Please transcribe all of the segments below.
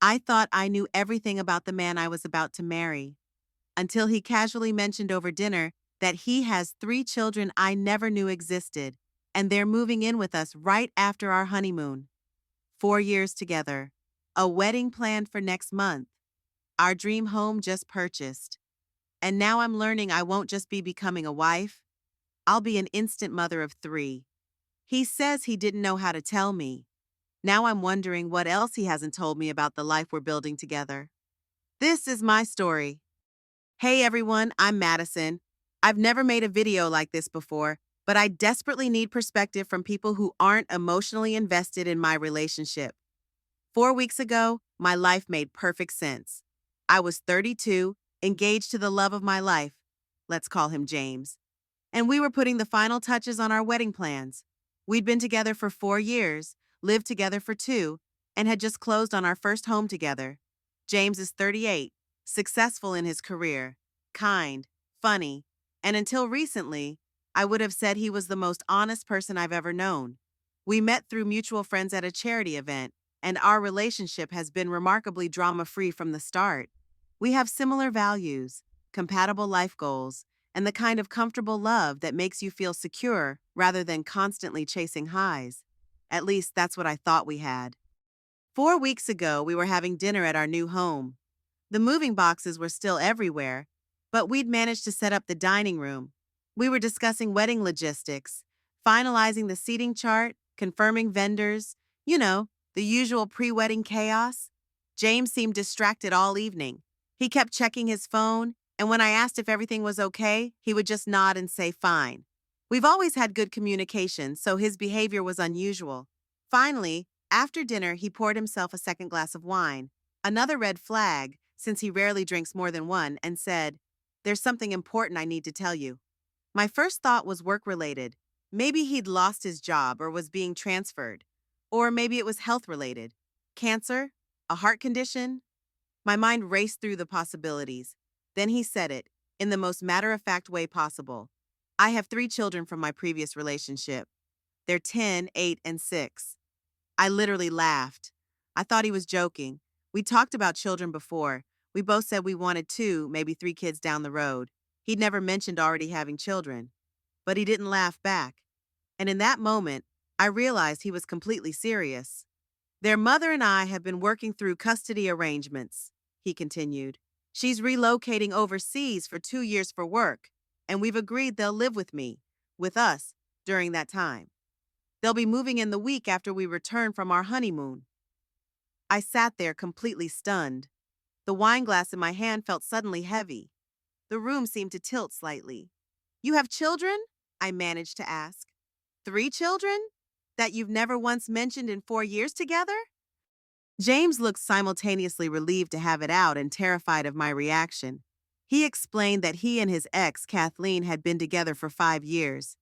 I thought I knew everything about the man I was about to marry, until he casually mentioned over dinner that he has 3 children I never knew existed, and they're moving in with us right after our honeymoon. 4 years together. A wedding planned for next month. Our dream home just purchased. And now I'm learning I won't just be becoming a wife, I'll be an instant mother of 3. He says he didn't know how to tell me. Now I'm wondering what else he hasn't told me about the life we're building together. This is my story. Hey everyone, I'm Madison. I've never made a video like this before, but I desperately need perspective from people who aren't emotionally invested in my relationship. 4 weeks ago, my life made perfect sense. I was 32, engaged to the love of my life. Let's call him James. And we were putting the final touches on our wedding plans. We'd been together for 4 years, lived together for 2, and had just closed on our first home together. James is 38, successful in his career, kind, funny, and until recently, I would have said he was the most honest person I've ever known. We met through mutual friends at a charity event, and our relationship has been remarkably drama-free from the start. We have similar values, compatible life goals, and the kind of comfortable love that makes you feel secure rather than constantly chasing highs. At least that's what I thought we had. 4 weeks ago, we were having dinner at our new home. The moving boxes were still everywhere, but we'd managed to set up the dining room. We were discussing wedding logistics, finalizing the seating chart, confirming vendors, the usual pre-wedding chaos. James seemed distracted all evening. He kept checking his phone, and when I asked if everything was okay, he would just nod and say fine. We've always had good communication, so his behavior was unusual. Finally, after dinner, he poured himself a second glass of wine, another red flag, since he rarely drinks more than one, and said, "There's something important I need to tell you." My first thought was work-related. Maybe he'd lost his job or was being transferred. Or maybe it was health-related. Cancer? A heart condition? My mind raced through the possibilities. Then he said it, in the most matter-of-fact way possible. I have 3 children from my previous relationship. They're 10, 8, and 6. I literally laughed. I thought he was joking. We talked about children before. We both said we wanted 2, maybe 3 kids down the road. He'd never mentioned already having children. But he didn't laugh back. And in that moment, I realized he was completely serious. Their mother and I have been working through custody arrangements, he continued. She's relocating overseas for 2 years for work, and we've agreed they'll live with us, during that time. They'll be moving in the week after we return from our honeymoon. I sat there completely stunned. The wine glass in my hand felt suddenly heavy. The room seemed to tilt slightly. "You have children?" I managed to ask. "3 children? That you've never once mentioned in 4 years together?" James looked simultaneously relieved to have it out and terrified of my reaction. He explained that he and his ex, Kathleen, had been together for 5 years.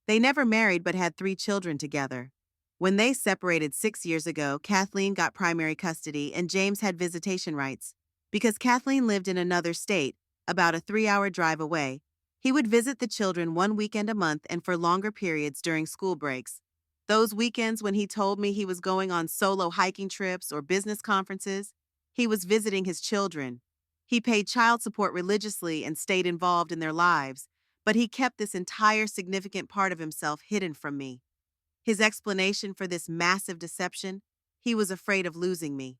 They never married but had 3 children together. When they separated 6 years ago, Kathleen got primary custody and James had visitation rights. Because Kathleen lived in another state, about a 3-hour drive away, he would visit the children one weekend a month and for longer periods during school breaks. Those weekends when he told me he was going on solo hiking trips or business conferences, he was visiting his children. He paid child support religiously and stayed involved in their lives, but he kept this entire significant part of himself hidden from me. His explanation for this massive deception: he was afraid of losing me.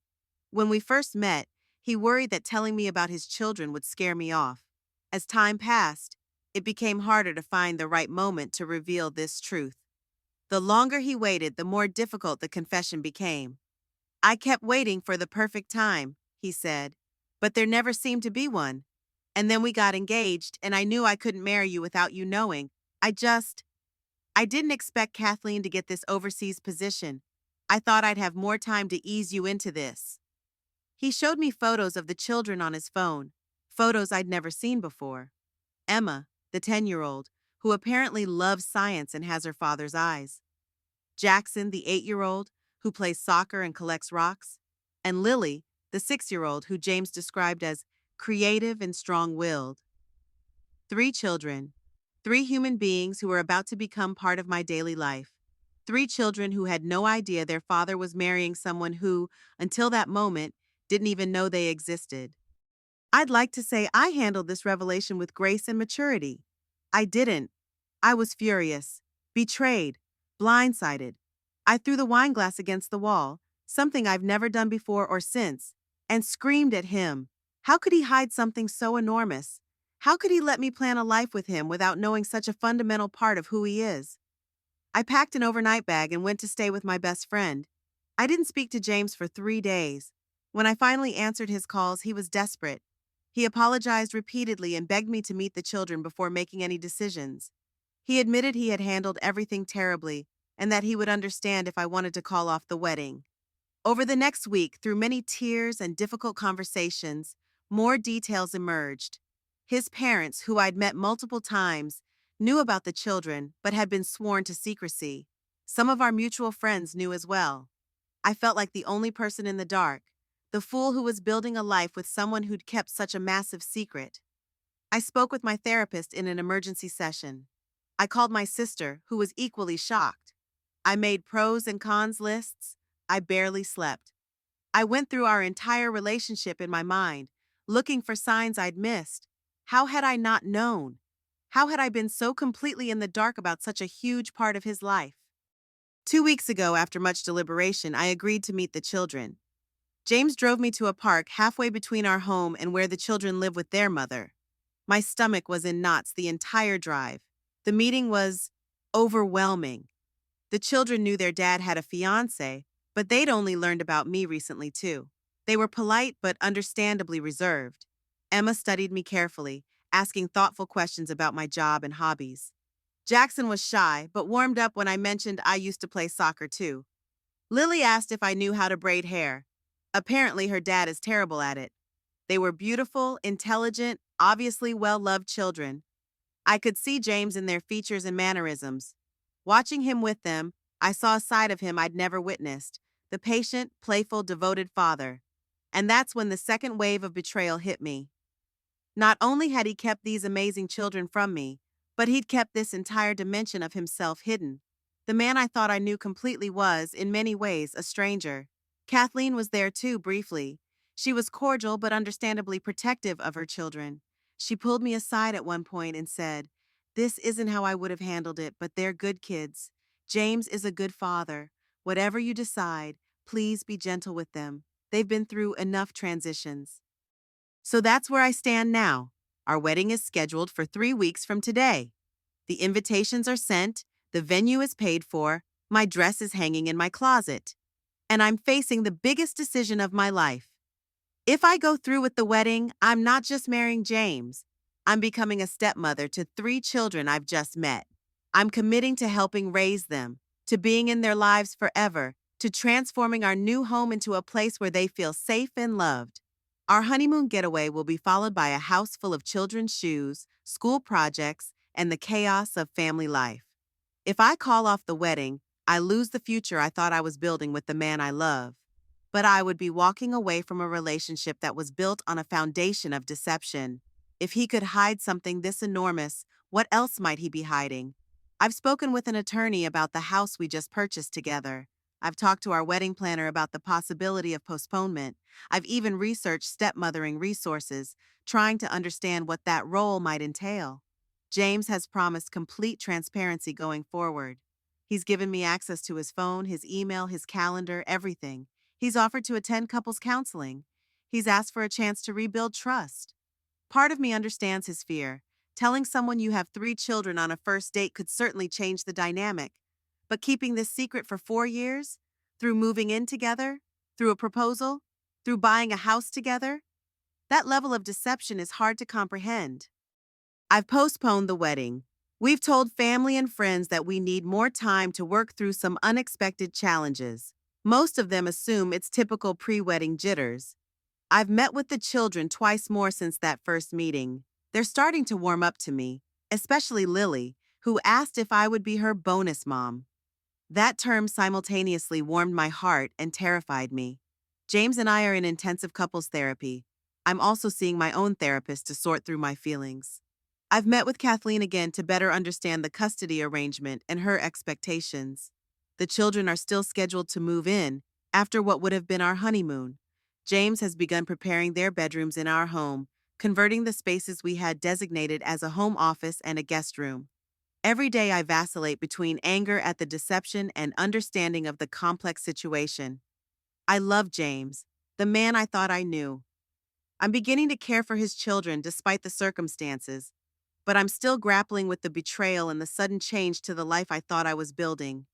When we first met, he worried that telling me about his children would scare me off. As time passed, it became harder to find the right moment to reveal this truth. The longer he waited, the more difficult the confession became. "I kept waiting for the perfect time," he said, "but there never seemed to be one. And then we got engaged, and I knew I couldn't marry you without you knowing. I didn't expect Kathleen to get this overseas position. I thought I'd have more time to ease you into this." He showed me photos of the children on his phone, photos I'd never seen before. Emma, the 10-year-old, who apparently loves science and has her father's eyes. Jackson, the 8-year-old, who plays soccer and collects rocks. And Lily, the 6-year-old, who James described as creative and strong-willed. 3 children. 3 human beings who were about to become part of my daily life. 3 children who had no idea their father was marrying someone who, until that moment, didn't even know they existed. I'd like to say I handled this revelation with grace and maturity. I didn't. I was furious, betrayed, blindsided. I threw the wine glass against the wall, something I've never done before or since, and screamed at him. How could he hide something so enormous? How could he let me plan a life with him without knowing such a fundamental part of who he is? I packed an overnight bag and went to stay with my best friend. I didn't speak to James for 3 days. When I finally answered his calls, he was desperate. He apologized repeatedly and begged me to meet the children before making any decisions. He admitted he had handled everything terribly and that he would understand if I wanted to call off the wedding. Over the next week, through many tears and difficult conversations, more details emerged. His parents, who I'd met multiple times, knew about the children but had been sworn to secrecy. Some of our mutual friends knew as well. I felt like the only person in the dark, the fool who was building a life with someone who'd kept such a massive secret. I spoke with my therapist in an emergency session. I called my sister, who was equally shocked. I made pros and cons lists. I barely slept. I went through our entire relationship in my mind, looking for signs I'd missed. How had I not known? How had I been so completely in the dark about such a huge part of his life? 2 weeks ago, after much deliberation, I agreed to meet the children. James drove me to a park halfway between our home and where the children live with their mother. My stomach was in knots the entire drive. The meeting was overwhelming. The children knew their dad had a fiancé, but they'd only learned about me recently too. They were polite but understandably reserved. Emma studied me carefully, asking thoughtful questions about my job and hobbies. Jackson was shy, but warmed up when I mentioned I used to play soccer too. Lily asked if I knew how to braid hair. Apparently, her dad is terrible at it. They were beautiful, intelligent, obviously well-loved children. I could see James in their features and mannerisms. Watching him with them, I saw a side of him I'd never witnessed, the patient, playful, devoted father. And that's when the second wave of betrayal hit me. Not only had he kept these amazing children from me, but he'd kept this entire dimension of himself hidden. The man I thought I knew completely was, in many ways, a stranger. Kathleen was there too, briefly. She was cordial but understandably protective of her children. She pulled me aside at one point and said, "This isn't how I would have handled it, but they're good kids. James is a good father. Whatever you decide, please be gentle with them. They've been through enough transitions." So that's where I stand now. Our wedding is scheduled for 3 weeks from today. The invitations are sent, the venue is paid for, my dress is hanging in my closet. And I'm facing the biggest decision of my life. If I go through with the wedding, I'm not just marrying James. I'm becoming a stepmother to 3 children I've just met. I'm committing to helping raise them, to being in their lives forever, to transforming our new home into a place where they feel safe and loved. Our honeymoon getaway will be followed by a house full of children's shoes, school projects, and the chaos of family life. If I call off the wedding, I lose the future I thought I was building with the man I love. But I would be walking away from a relationship that was built on a foundation of deception. If he could hide something this enormous, what else might he be hiding? I've spoken with an attorney about the house we just purchased together. I've talked to our wedding planner about the possibility of postponement. I've even researched stepmothering resources, trying to understand what that role might entail. James has promised complete transparency going forward. He's given me access to his phone, his email, his calendar, everything. He's offered to attend couples counseling. He's asked for a chance to rebuild trust. Part of me understands his fear. Telling someone you have 3 children on a first date could certainly change the dynamic. But keeping this secret for 4 years? Through moving in together? Through a proposal? Through buying a house together? That level of deception is hard to comprehend. I've postponed the wedding. We've told family and friends that we need more time to work through some unexpected challenges. Most of them assume it's typical pre-wedding jitters. I've met with the children twice more since that first meeting. They're starting to warm up to me, especially Lily, who asked if I would be her bonus mom. That term simultaneously warmed my heart and terrified me. James and I are in intensive couples therapy. I'm also seeing my own therapist to sort through my feelings. I've met with Kathleen again to better understand the custody arrangement and her expectations. The children are still scheduled to move in after what would have been our honeymoon. James has begun preparing their bedrooms in our home, converting the spaces we had designated as a home office and a guest room. Every day I vacillate between anger at the deception and understanding of the complex situation. I love James, the man I thought I knew. I'm beginning to care for his children despite the circumstances, but I'm still grappling with the betrayal and the sudden change to the life I thought I was building.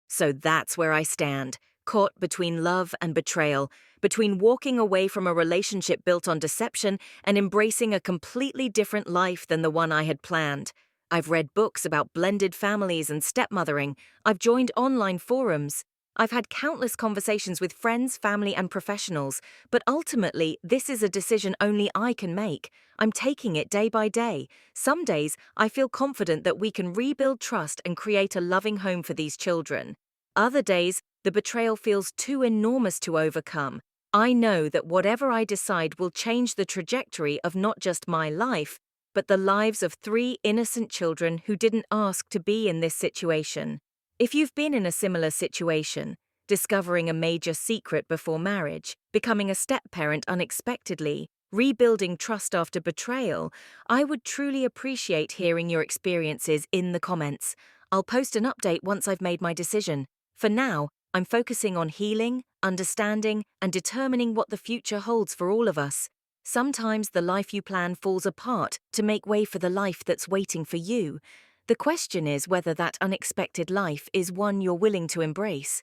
So that's where I stand, caught between love and betrayal, between walking away from a relationship built on deception and embracing a completely different life than the one I had planned. I've read books about blended families and stepmothering. I've joined online forums. I've had countless conversations with friends, family, and professionals, but ultimately, this is a decision only I can make. I'm taking it day by day. Some days, I feel confident that we can rebuild trust and create a loving home for these children. Other days, the betrayal feels too enormous to overcome. I know that whatever I decide will change the trajectory of not just my life, but the lives of 3 innocent children who didn't ask to be in this situation. If you've been in a similar situation, discovering a major secret before marriage, becoming a step-parent unexpectedly, rebuilding trust after betrayal, I would truly appreciate hearing your experiences in the comments. I'll post an update once I've made my decision. For now, I'm focusing on healing, understanding, and determining what the future holds for all of us. Sometimes the life you plan falls apart to make way for the life that's waiting for you. The question is whether that unexpected life is one you're willing to embrace.